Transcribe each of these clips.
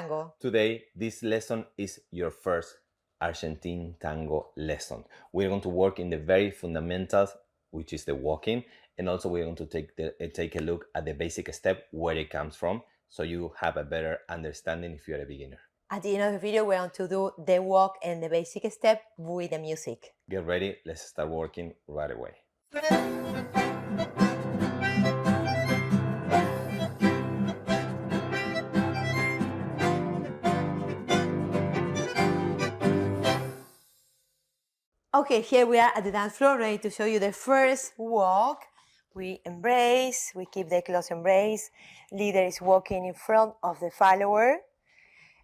tango. Today, this lesson is your first Argentine tango lesson. We're going to work in the very fundamentals, which is the walking, and also we're going to take a look at the basic step, where it comes from, so you have a better understanding if you're a beginner. At the end of the video, we're going to do the walk and the basic step with the music. Get ready, let's start working right away. Okay, here we are at the dance floor, ready to show you the first walk. We embrace, we keep the close embrace. Leader is walking in front of the follower,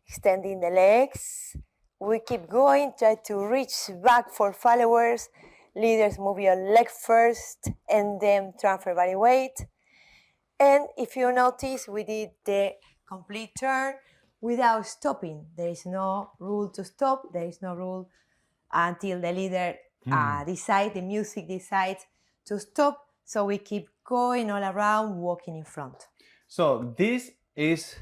extending the legs. We keep going, try to reach back for followers. Leaders, move your leg first and then transfer body weight. And if you notice, we did the complete turn without stopping. There is no rule to stop. There is no rule until the leader decides, the music decides to stop. So we keep going all around, walking in front. So this is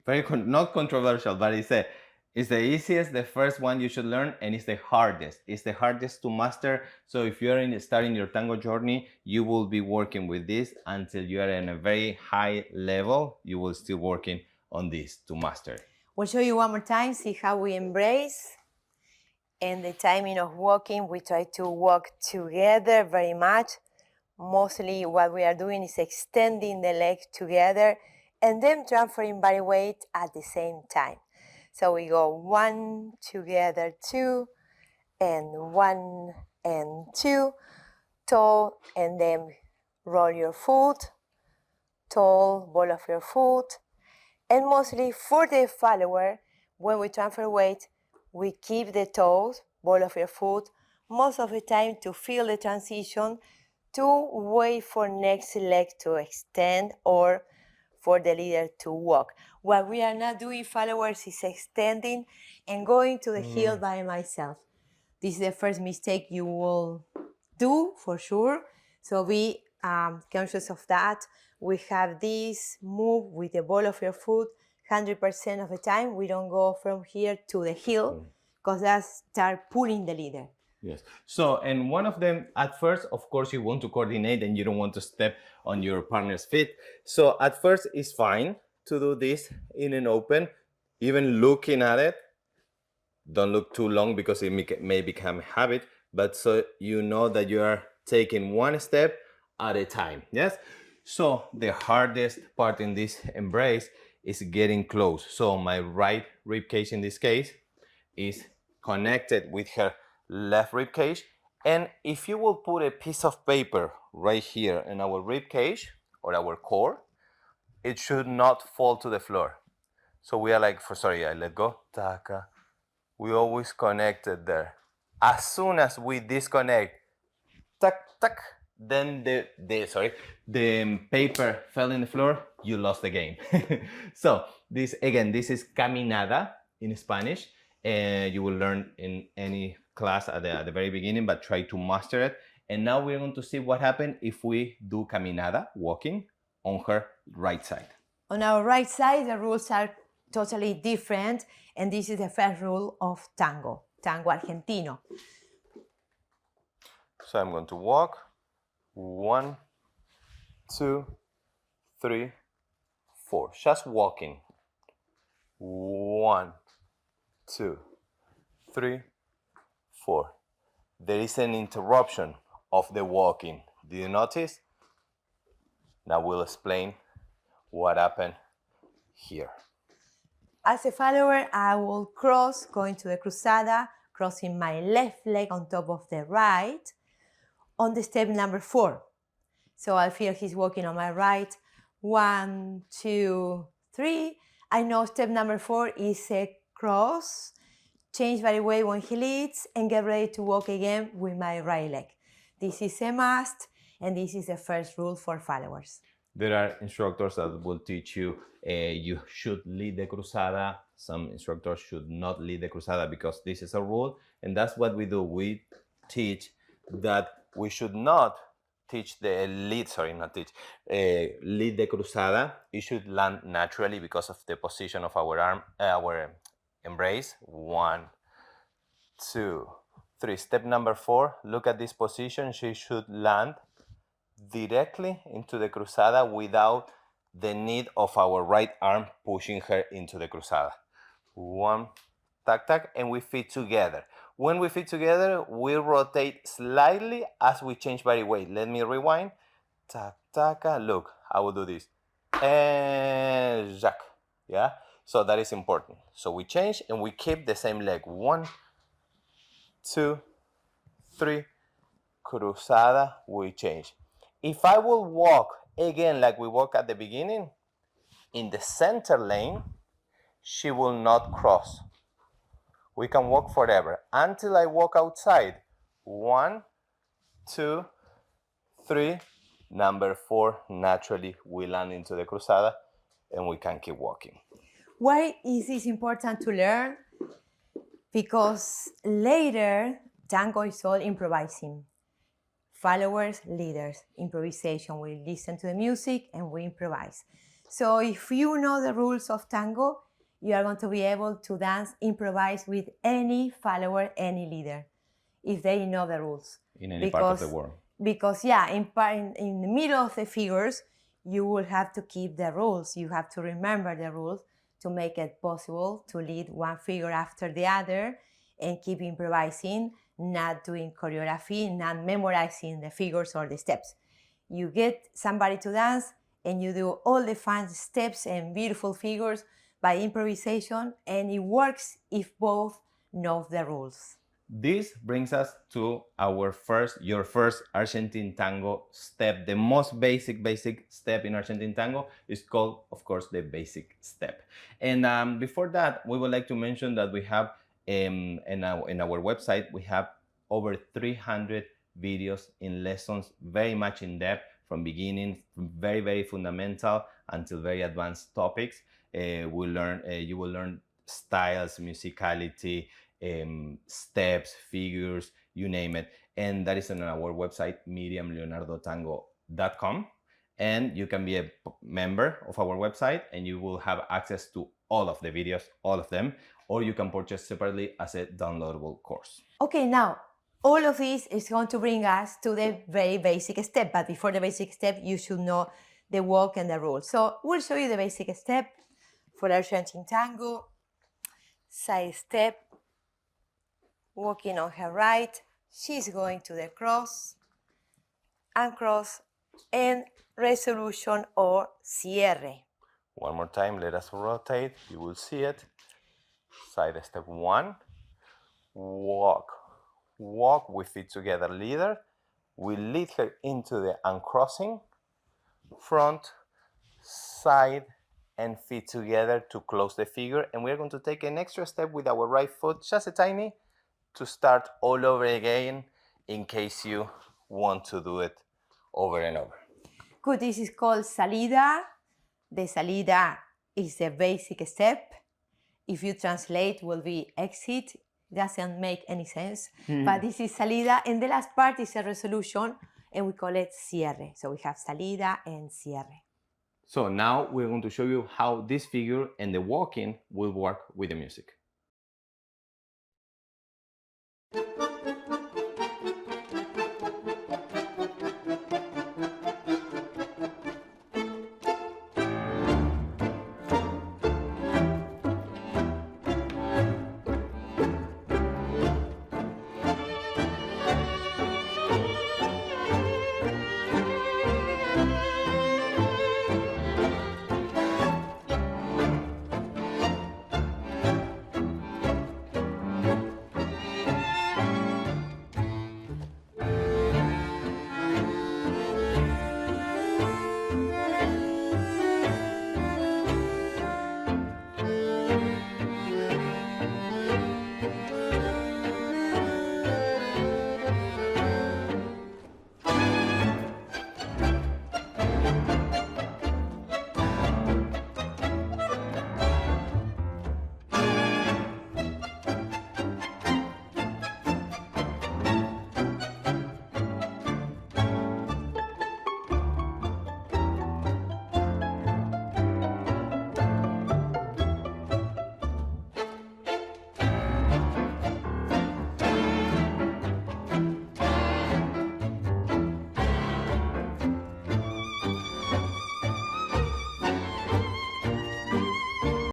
very not controversial, but it's the easiest, the first one you should learn, and it's the hardest. It's the hardest to master. So if you're starting your tango journey, you will be working with this until you are in a very high level. You will still working on this to master. We'll show you one more time, see how we embrace. And the timing of walking, we try to walk together very much. Mostly what we are doing is extending the legs together and then transferring body weight at the same time. So we go 1, together, 2, and 1 and 2, tall, and then roll your foot, tall, ball of your foot. And mostly for the follower, when we transfer weight, we keep the toes, ball of your foot, most of the time to feel the transition, to wait for next leg to extend or for the leader to walk. What we are not doing, followers, is extending and going to the heel by myself. This is the first mistake you will do for sure. So be conscious of that. We have this move with the ball of your foot 100% of the time. We don't go from here to the heel because that start pulling the leader. Yes. So, and one of them, at first, of course, you want to coordinate and you don't want to step on your partner's feet. So at first, it's fine to do this in an open, even looking at it. Don't look too long because it may become a habit, but so you know that you are taking one step at a time. Yes. So the hardest part in this embrace is getting close. So my right rib cage in this case is connected with her left rib cage, and if you will put a piece of paper right here in our rib cage or our core, it should not fall to the floor. So we are like, I let go, taka. We always connected there. As soon as we disconnect, tak tak, then the paper fell in the floor, you lost the game. So this is caminada in Spanish. You will learn in any class at the very beginning, but try to master it. And now we're going to see what happens if we do caminada, walking, on her right side. On our right side, the rules are totally different, and this is the first rule of tango argentino. So I'm going to walk 1, 2, 3, 4. Just walking. 1, 2, 3, 4. There is an interruption of the walking. Do you notice? Now we'll explain what happened here. As a follower, I will cross, going to the cruzada, crossing my left leg on top of the right on the step number 4. So I feel he's walking on my right. 1, 2, 3. I know step number 4 is a cross, change body weight when he leads, and get ready to walk again with my right leg. This is a must, and this is the first rule for followers. There are instructors that will teach you you should lead the cruzada. Some instructors should not lead the cruzada because this is a rule, and that's what we do. We teach that we should not teach the lead, sorry, not teach, lead the cruzada, it should land naturally because of the position of our arm, our embrace. 1, 2, 3. Step number 4, look at this position. She should land directly into the cruzada without the need of our right arm pushing her into the cruzada. 1, tac, tac, and we fit together. When we fit together, we rotate slightly as we change body weight. Let me rewind. Tac, tac, look, I will do this. And jack, yeah? So that is important. So we change and we keep the same leg. 1, 2, 3, cruzada, we change. If I will walk again like we walk at the beginning, in the center lane, she will not cross. We can walk forever until I walk outside. 1, 2, 3. Number 4, naturally we land into the cruzada and we can keep walking. Why is this important to learn? Because later, tango is all improvising. Followers, leaders, improvisation. We listen to the music and we improvise. So if you know the rules of tango, you are going to be able to dance, improvise with any follower, any leader, if they know the rules. In any part of the world. Because yeah, in the middle of the figures, you will have to keep the rules. You have to remember the rules to make it possible to lead one figure after the other and keep improvising, not doing choreography, not memorizing the figures or the steps. You get somebody to dance and you do all the fun steps and beautiful figures by improvisation, and it works if both know the rules. This brings us to your first Argentine tango step. The most basic step in Argentine tango is called, of course, the basic step. And before that, we would like to mention that we have in our website, we have over 300 videos in lessons, very much in depth, from beginning, very, very fundamental until very advanced topics. You will learn styles, musicality, steps, figures, you name it. And that is on our website, miriamleonardotango.com. And you can be a member of our website and you will have access to all of the videos, all of them, or you can purchase separately as a downloadable course. Okay, now, all of this is going to bring us to the very basic step, but before the basic step, you should know the walk and the rules. So we'll show you the basic step for Argentine tango. Side step, walking on her right, she's going to the cross, uncross, and resolution or cierre. One more time, let us rotate, you will see it. Side step 1, walk. Walk, we feet together, leader. We lead her into the uncrossing, front, side, and feet together to close the figure. And we're going to take an extra step with our right foot, just a tiny, to start all over again in case you want to do it over and over. Good, this is called salida. The salida is the basic step. If you translate, will be exit. Doesn't make any sense, but this is salida. And the last part is a resolution, and we call it cierre. So we have salida and cierre. So now we're going to show you how this figure and the walking will work with the music.